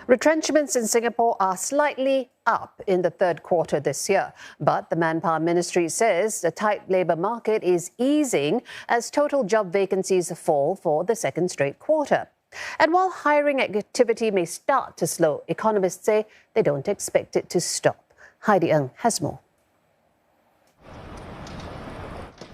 Retrenchments in Singapore are slightly up in the third quarter this year, but the Manpower Ministry says the tight labour market is easing as total job vacancies fall for the second straight quarter. And while hiring activity may start to slow, economists say they don't expect it to stop. Heidi Ng has more.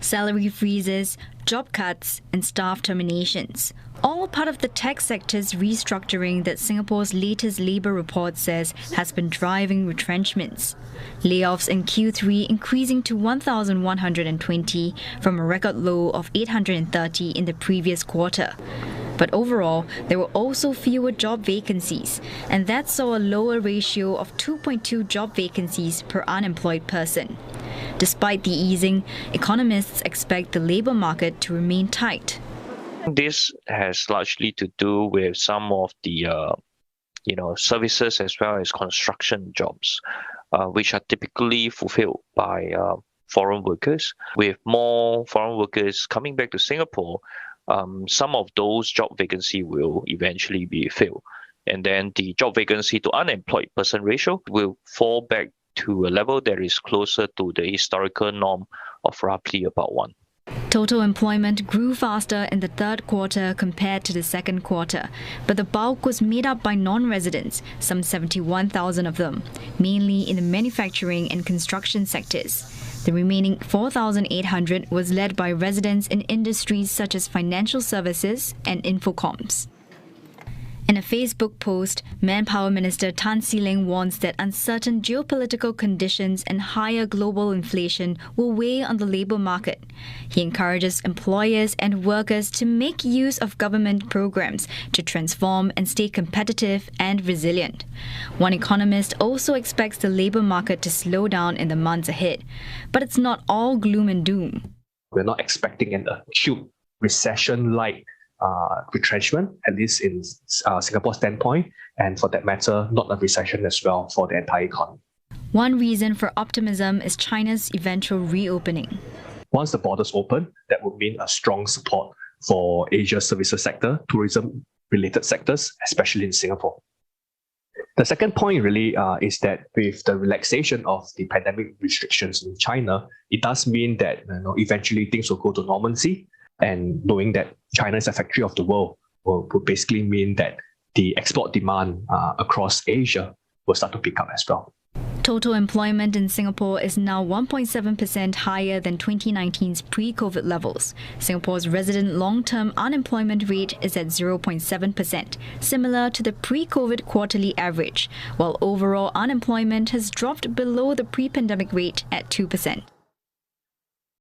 Salary freezes, job cuts and staff terminations. All part of the tech sector's restructuring that Singapore's latest labour report says has been driving retrenchments. Layoffs in Q3 increasing to 1,120 from a record low of 830 in the previous quarter. But overall, there were also fewer job vacancies, and that saw a lower ratio of 2.2 job vacancies per unemployed person. Despite the easing, economists expect the labour market to remain tight. This has largely to do with some of the services as well as construction jobs, which are typically fulfilled by foreign workers. With more foreign workers coming back to Singapore, some of those job vacancy will eventually be filled. And then the job vacancy to unemployed person ratio will fall back to a level that is closer to the historical norm of roughly about 1. Total employment grew faster in the third quarter compared to the second quarter, but the bulk was made up by non-residents, some 71,000 of them, mainly in the manufacturing and construction sectors. The remaining 4,800 was led by residents in industries such as financial services and infocoms. In a Facebook post, Manpower Minister Tan See Leng warns that uncertain geopolitical conditions and higher global inflation will weigh on the labour market. He encourages employers and workers to make use of government programs to transform and stay competitive and resilient. One economist also expects the labour market to slow down in the months ahead. But it's not all gloom and doom. We're not expecting an acute recession-like retrenchment, at least in Singapore's standpoint, and for that matter, not a recession as well for the entire economy. One reason for optimism is China's eventual reopening. Once the borders open, that would mean a strong support for Asia's services sector, tourism-related sectors, especially in Singapore. The second point really is that with the relaxation of the pandemic restrictions in China, it does mean that eventually things will go to normalcy. And knowing that China is a factory of the world will basically mean that the export demand across Asia will start to pick up as well. Total employment in Singapore is now 1.7% higher than 2019's pre-COVID levels. Singapore's resident long-term unemployment rate is at 0.7%, similar to the pre-COVID quarterly average, while overall unemployment has dropped below the pre-pandemic rate at 2%.